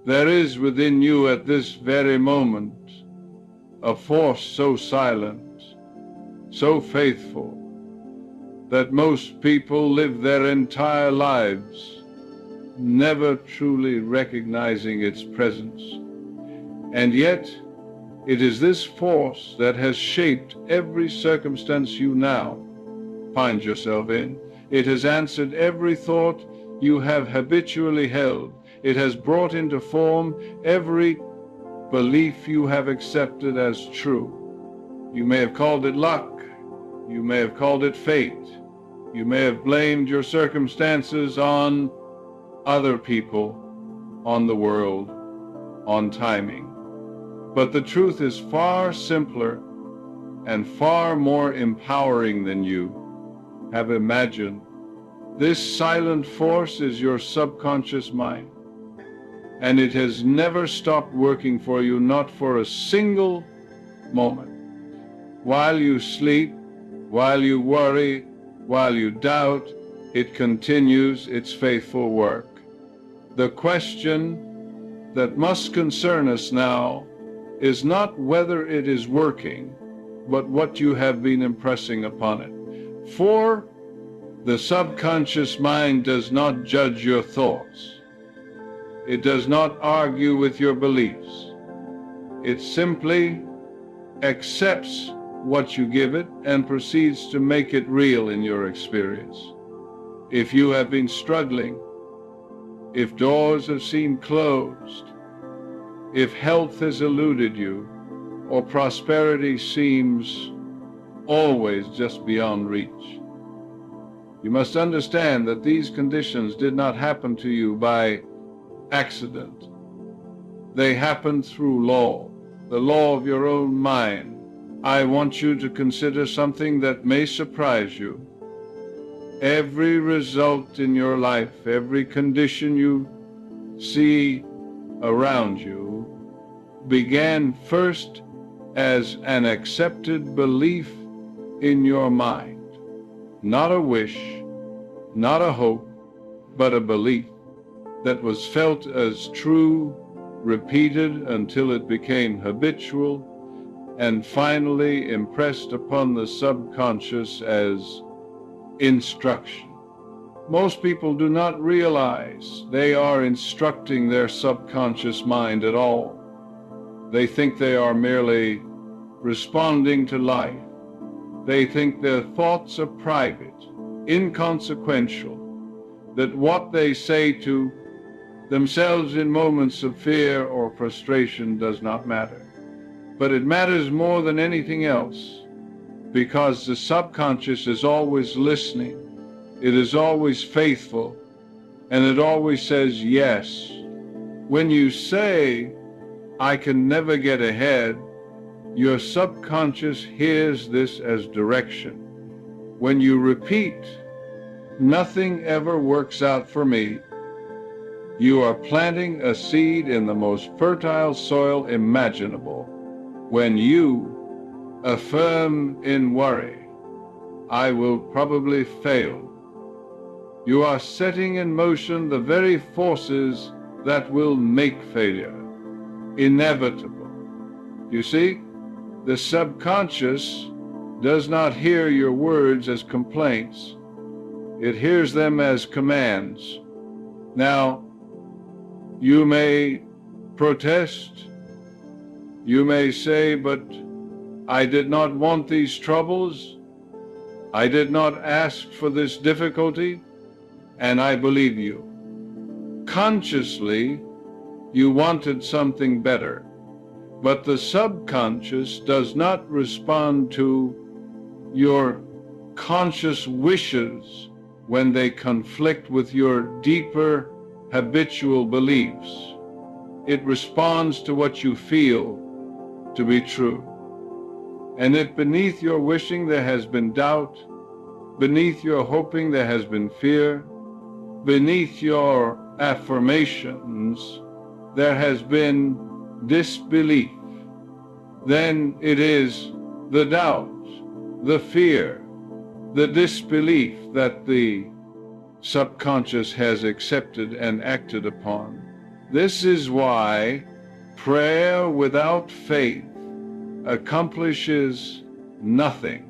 There is within you at this very moment a force so silent, so faithful, that most people live their entire lives never truly recognizing its presence. And yet, it is this force that has shaped every circumstance you now find yourself in. It has answered every thought you have habitually held. It has brought into form every belief you have accepted as true. You may have called it luck. You may have called it fate. You may have blamed your circumstances on other people, on the world, on timing. But the truth is far simpler and far more empowering than you have imagined. This silent force is your subconscious mind, and it has never stopped working for you, not for a single moment. While you sleep, while you worry, while you doubt, it continues its faithful work. The question that must concern us now is not whether it is working, but what you have been impressing upon it. For the subconscious mind does not judge your thoughts. It does not argue with your beliefs. It simply accepts what you give it and proceeds to make it real in your experience. If you have been struggling, if doors have seemed closed, if health has eluded you, or prosperity seems always just beyond reach, you must understand that these conditions did not happen to you by accident. They happened through law, the law of your own mind. I want you to consider something that may surprise you. Every result in your life, every condition you see around you, began first as an accepted belief in your mind. Not a wish, not a hope, but a belief that was felt as true, repeated until it became habitual, and finally impressed upon the subconscious as instruction. Most people do not realize they are instructing their subconscious mind at all. They think they are merely responding to life. They think their thoughts are private, inconsequential, that what they say to themselves in moments of fear or frustration does not matter. But it matters more than anything else, because the subconscious is always listening, it is always faithful, and it always says yes. When you say, I can never get ahead, your subconscious hears this as direction. When you repeat, nothing ever works out for me, you are planting a seed in the most fertile soil imaginable. When you affirm in worry, I will probably fail, you are setting in motion the very forces that will make failure inevitable. You see, the subconscious does not hear your words as complaints. It hears them as commands. Now, you may protest. You may say, but I did not want these troubles. I did not ask for this difficulty, and I believe you. Consciously, you wanted something better, but the subconscious does not respond to your conscious wishes when they conflict with your deeper habitual beliefs. It responds to what you feel to be true. And if beneath your wishing there has been doubt, beneath your hoping there has been fear, beneath your affirmations there has been disbelief, then it is the doubt, the fear, the disbelief that the subconscious has accepted and acted upon This is why prayer without faith accomplishes nothing.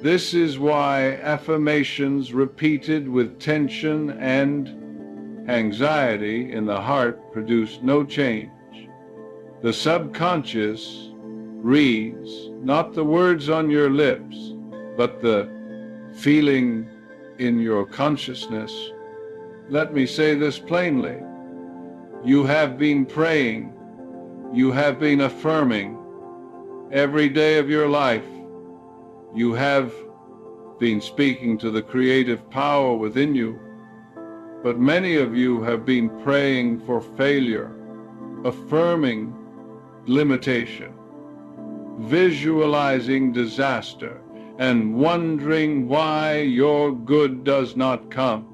This is why affirmations repeated with tension and anxiety in the heart produce no change. The subconscious reads not the words on your lips, but the feeling in your consciousness. Let me say this plainly. You have been praying, you have been affirming every day of your life. You have been speaking to the creative power within you, but many of you have been praying for failure, affirming limitation, visualizing disaster, and wondering why your good does not come.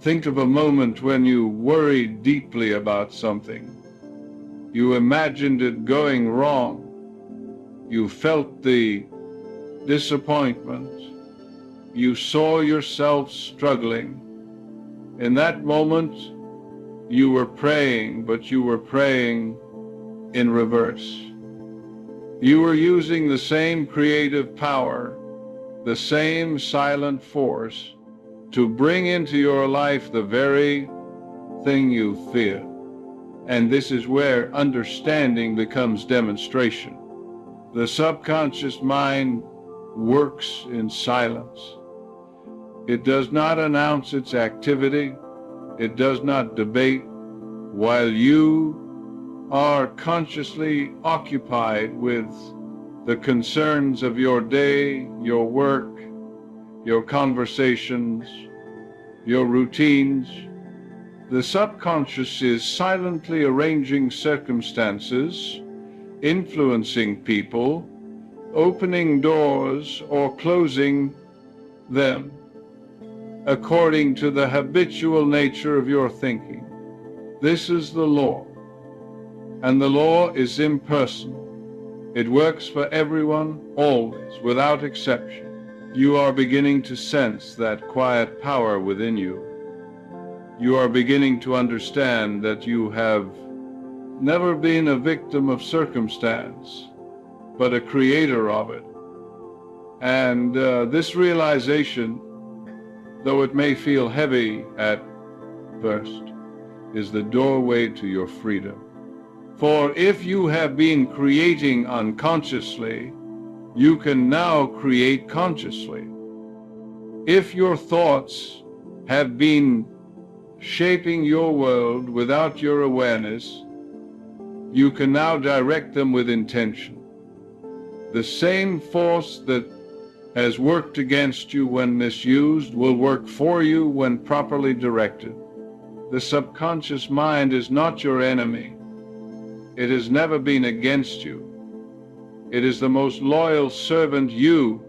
Think of a moment when you worried deeply about something. You imagined it going wrong. You felt the disappointment. You saw yourself struggling. In that moment, you were praying, but you were praying in reverse. You were using the same creative power, the same silent force, to bring into your life the very thing you fear. And this is where understanding becomes demonstration. The subconscious mind works in silence. It does not announce its activity. It does not debate while you are consciously occupied with the concerns of your day, your work, your conversations, your routines. The subconscious is silently arranging circumstances, influencing people, opening doors or closing them according to the habitual nature of your thinking. This is the law, and the law is impersonal. It works for everyone, always, without exception. You are beginning to sense that quiet power within you. You are beginning to understand that you have never been a victim of circumstance, but a creator of it. And this realization, though it may feel heavy at first, is the doorway to your freedom. For if you have been creating unconsciously, you can now create consciously. If your thoughts have been shaping your world without your awareness, you can now direct them with intention. The same force that has worked against you when misused will work for you when properly directed. The subconscious mind is not your enemy. It has never been against you. It is the most loyal servant you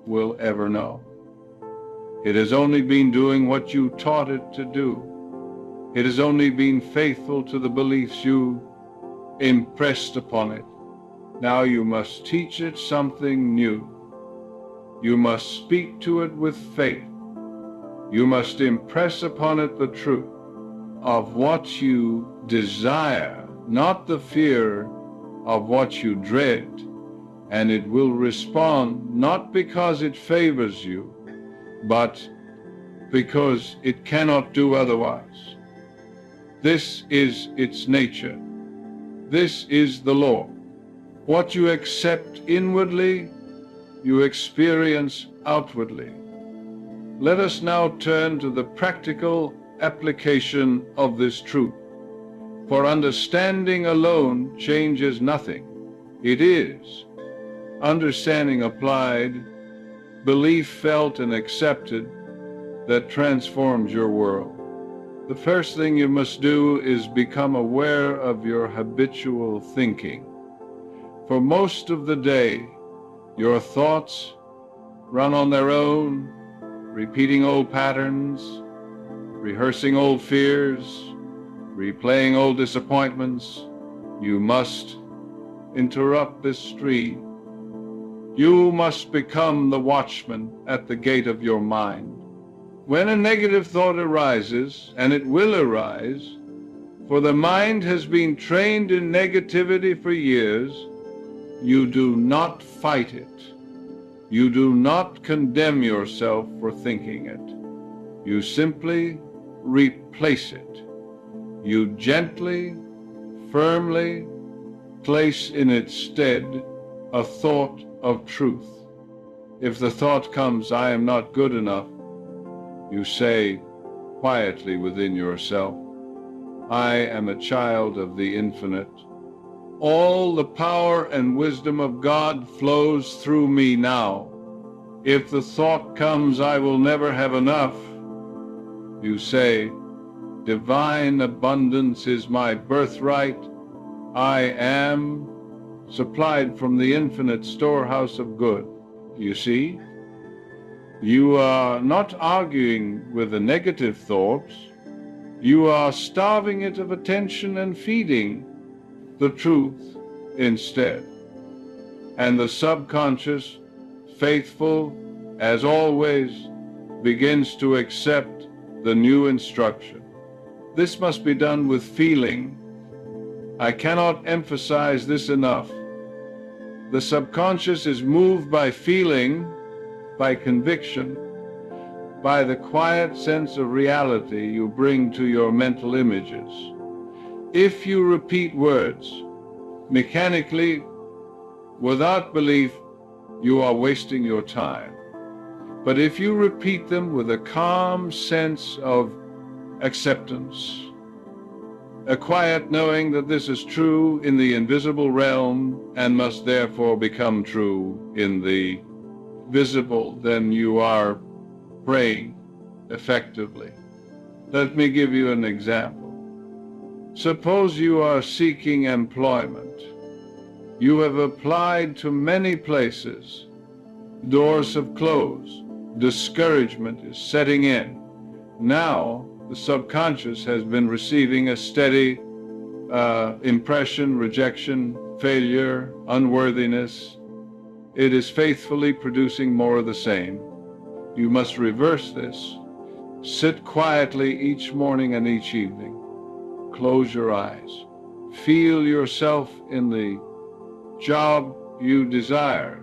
will ever know. It has only been doing what you taught it to do. It has only been faithful to the beliefs you impressed upon it. Now you must teach it something new. You must speak to it with faith. You must impress upon it the truth of what you desire, not the fear of what you dread. And it will respond not because it favors you, but because it cannot do otherwise. This is its nature. This is the law. What you accept inwardly, you experience outwardly. Let us now turn to the practical application of this truth. For understanding alone changes nothing. It is understanding applied, belief felt and accepted, that transforms your world. The first thing you must do is become aware of your habitual thinking. For most of the day, your thoughts run on their own, repeating old patterns, rehearsing old fears, replaying old disappointments. You must interrupt this stream. You must become the watchman at the gate of your mind. When a negative thought arises, and it will arise, For the mind has been trained in negativity for years. You do not fight it. You do not condemn yourself for thinking it. You simply replace it. You gently, firmly place in its stead a thought of truth. If the thought comes, "I am not good enough," you say quietly within yourself, "I am a child of the infinite. All the power and wisdom of God flows through me now. If the thought comes, 'I will never have enough,' you say, 'Divine abundance is my birthright. I am supplied from the infinite storehouse of good.'" You see, you are not arguing with the negative thoughts. You are starving it of attention and feeding the truth instead. And the subconscious, faithful as always, begins to accept the new instruction. This must be done with feeling. I cannot emphasize this enough. The subconscious is moved by feeling, by conviction, by the quiet sense of reality you bring to your mental images. If you repeat words mechanically, without belief, you are wasting your time. But if you repeat them with a calm sense of acceptance, a quiet knowing that this is true in the invisible realm and must therefore become true in the visible, then you are praying effectively. Let me give you an example. Suppose you are seeking employment. You have applied to many places. Doors have closed. Discouragement is setting in. Now, the subconscious has been receiving a steady impression, rejection, failure, unworthiness. It is faithfully producing more of the same. You must reverse this. Sit quietly each morning and each evening. Close your eyes. Feel yourself in the job you desire.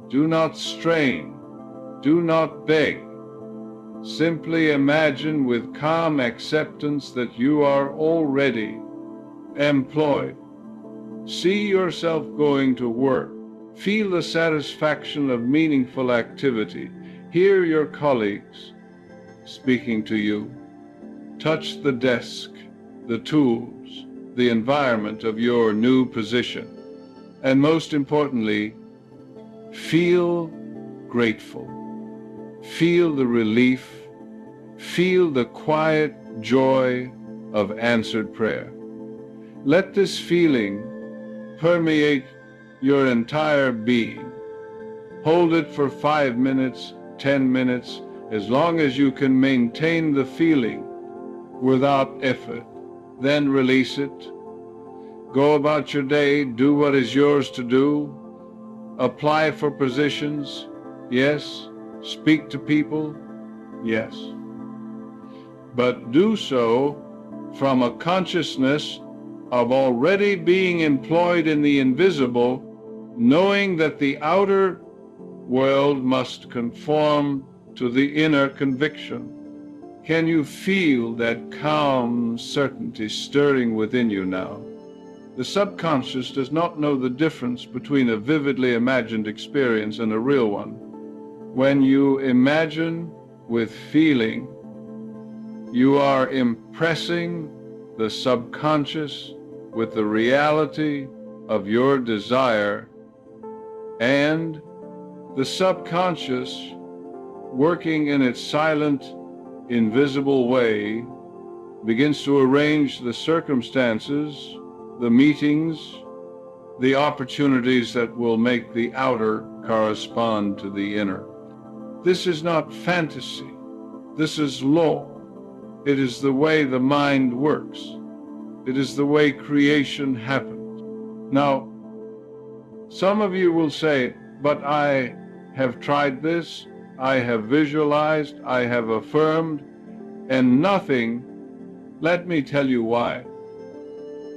Do not strain. Do not beg. Simply imagine with calm acceptance that you are already employed. See yourself going to work. Feel the satisfaction of meaningful activity. Hear your colleagues speaking to you. Touch the desk, the tools, the environment of your new position. And most importantly, feel grateful. Feel the relief. Feel the quiet joy of answered prayer. Let this feeling permeate your entire being. Hold it for 5 minutes, 10 minutes, as long as you can maintain the feeling without effort. Then release it. Go about your day, do what is yours to do. Apply for positions, yes. Speak to people, yes. But do so from a consciousness of already being employed in the invisible, knowing that the outer world must conform to the inner conviction. Can you feel that calm certainty stirring within you now? The subconscious does not know the difference between a vividly imagined experience and a real one. When you imagine with feeling, you are impressing the subconscious with the reality of your desire, and the subconscious, working in its silent, invisible way, begins to arrange the circumstances, the meetings, the opportunities that will make the outer correspond to the inner. This is not fantasy. This is law. It is the way the mind works. It is the way creation happens. Now, some of you will say, but I have tried this, I have visualized, I have affirmed, and nothing Let me tell you why.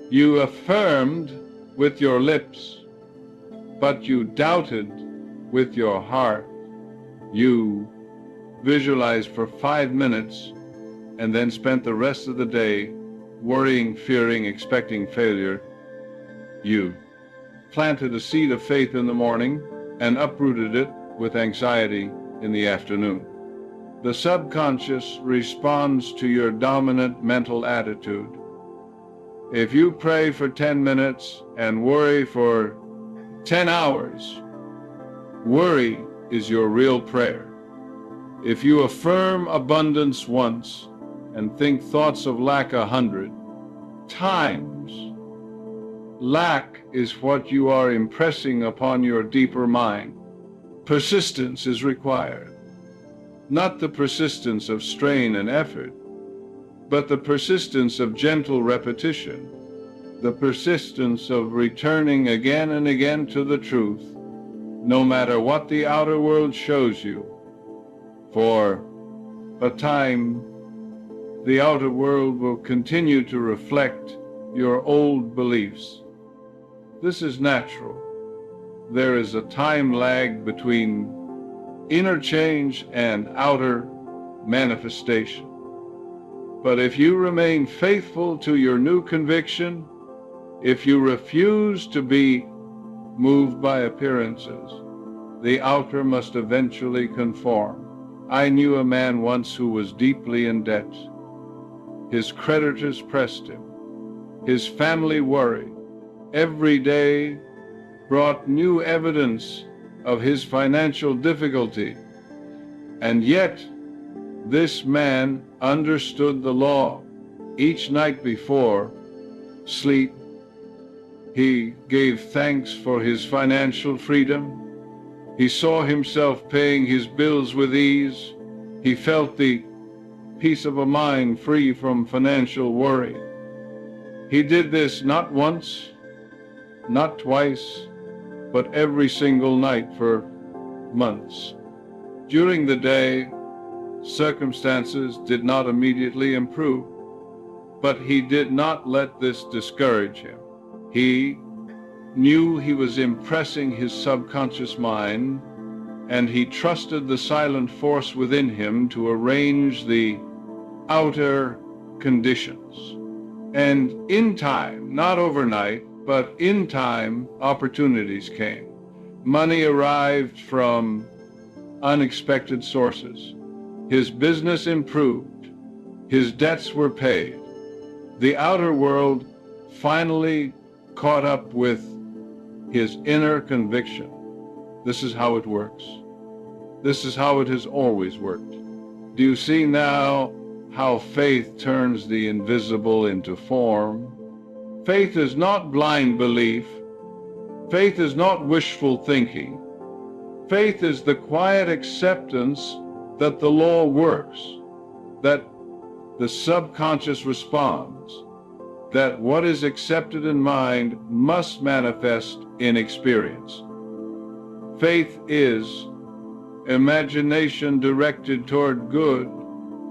You affirmed with your lips, but you doubted with your heart. You visualized for 5 minutes and then spent the rest of the day worrying, fearing, expecting failure. You planted a seed of faith in the morning and uprooted it with anxiety in the afternoon. The subconscious responds to your dominant mental attitude. If you pray for 10 minutes and worry for 10 hours, worry is your real prayer. If you affirm abundance once and think thoughts of lack 100 times, lack is what you are impressing upon your deeper mind. Persistence is required. Not the persistence of strain and effort, but the persistence of gentle repetition, the persistence of returning again and again to the truth, no matter what the outer world shows you. For a time, the outer world will continue to reflect your old beliefs. This is natural. There is a time lag between inner change and outer manifestation. But if you remain faithful to your new conviction, if you refuse to be moved by appearances, the outer must eventually conform. I knew a man once who was deeply in debt. His creditors pressed him. His family worried. Every day brought new evidence of his financial difficulty. And yet, this man understood the law. Each night before sleep, he gave thanks for his financial freedom. He saw himself paying his bills with ease. He felt the peace of a mind free from financial worry. He did this not once, not twice, but every single night for months. During the day, circumstances did not immediately improve, but he did not let this discourage him. He knew he was impressing his subconscious mind, and he trusted the silent force within him to arrange the outer conditions. And in time, not overnight, but in time, opportunities came. Money arrived from unexpected sources. His business improved. His debts were paid. The outer world finally caught up with his inner conviction. This is how it works. This is how it has always worked. Do you see now how faith turns the invisible into form? Faith is not blind belief. Faith is not wishful thinking. Faith is the quiet acceptance that the law works, that the subconscious responds, that what is accepted in mind must manifest in experience. Faith is imagination directed toward good,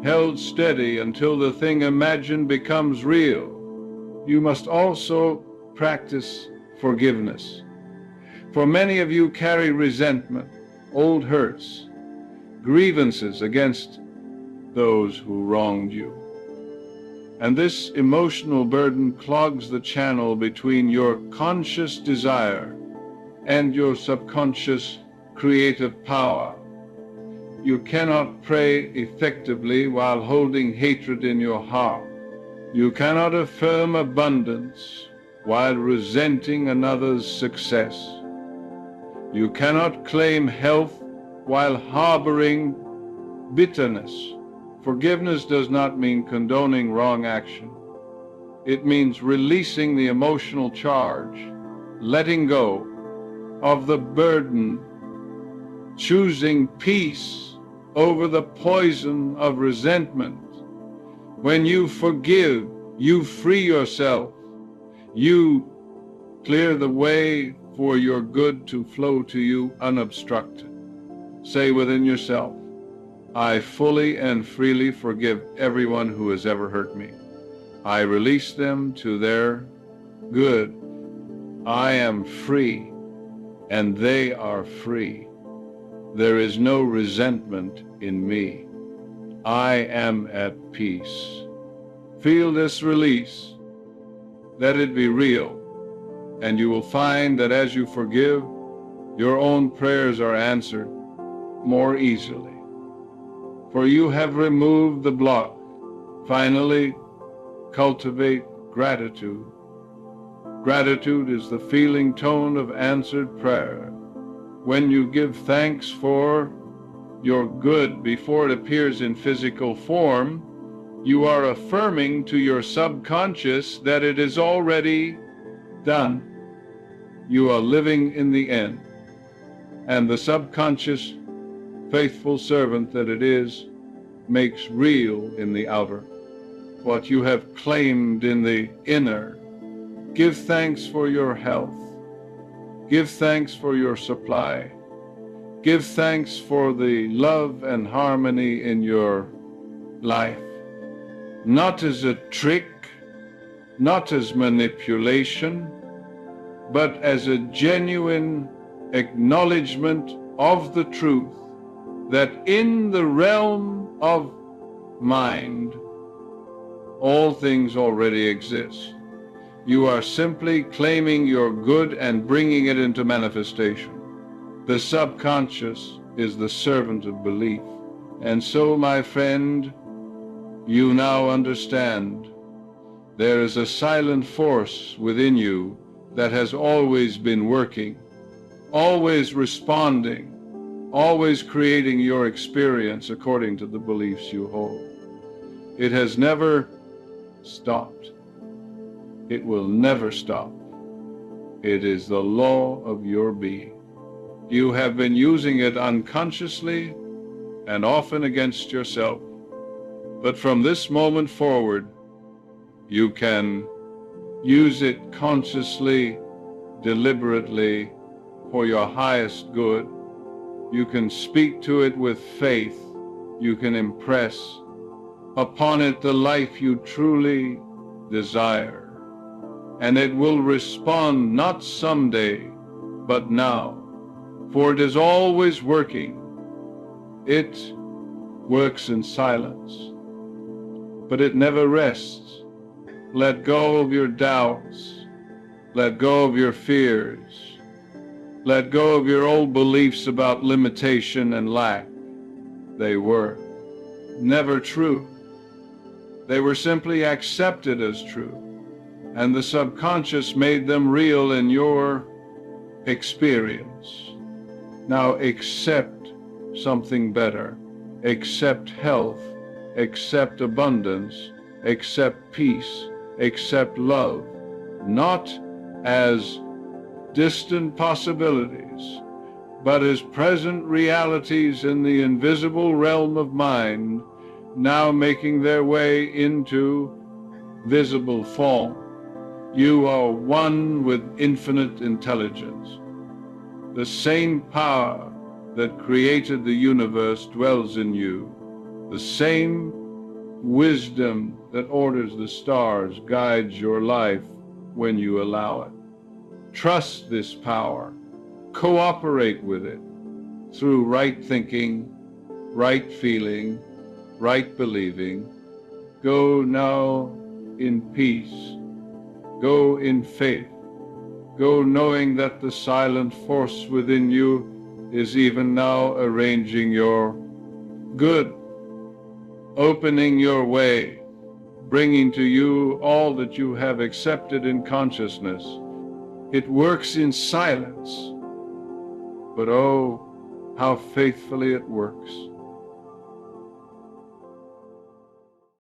held steady until the thing imagined becomes real. You must also practice forgiveness. For many of you carry resentment, old hurts, grievances against those who wronged you. And this emotional burden clogs the channel between your conscious desire and your subconscious creative power. You cannot pray effectively while holding hatred in your heart. You cannot affirm abundance while resenting another's success. You cannot claim health while harboring bitterness. Forgiveness does not mean condoning wrong action. It means releasing the emotional charge, letting go of the burden, choosing peace over the poison of resentment. When you forgive, you free yourself. You clear the way for your good to flow to you unobstructed. Say within yourself, I fully and freely forgive everyone who has ever hurt me. I release them to their good. I am free, and they are free. There is no resentment in me. I am at peace. Feel this release. Let it be real, and you will find that as you forgive, your own prayers are answered more easily. For you have removed the block. Finally, cultivate gratitude. Gratitude is the feeling tone of answered prayer. When you give thanks for your good before it appears in physical form, you are affirming to your subconscious that it is already done. You are living in the end, and the subconscious, faithful servant that it is, makes real in the outer what you have claimed in the inner. Give thanks for your health. Give thanks for your supply. Give thanks for the love and harmony in your life. Not as a trick, not as manipulation, but as a genuine acknowledgement of the truth that in the realm of mind, all things already exist. You are simply claiming your good and bringing it into manifestation. The subconscious is the servant of belief. And so, my friend, you now understand there is a silent force within you that has always been working, always responding, always creating your experience according to the beliefs you hold. It has never stopped. It will never stop. It is the law of your being. You have been using it unconsciously and often against yourself. But from this moment forward, you can use it consciously, deliberately, for your highest good. You can speak to it with faith. You can impress upon it the life you truly desire. And it will respond not someday, but now. For it is always working. It works in silence, but it never rests. Let go of your doubts. Let go of your fears. Let go of your old beliefs about limitation and lack. They were never true. They were simply accepted as true, and the subconscious made them real in your experience. Now accept something better. Accept health. Accept abundance. Accept peace. Accept love. Not as distant possibilities, but as present realities in the invisible realm of mind, now making their way into visible form. You are one with infinite intelligence. The same power that created the universe dwells in you. The same wisdom that orders the stars guides your life when you allow it. Trust this power. Cooperate with it through right thinking, right feeling, right believing. Go now in peace. Go in faith. Go knowing that the silent force within you is even now arranging your good, opening your way, bringing to you all that you have accepted in consciousness. It works in silence, but oh, how faithfully it works.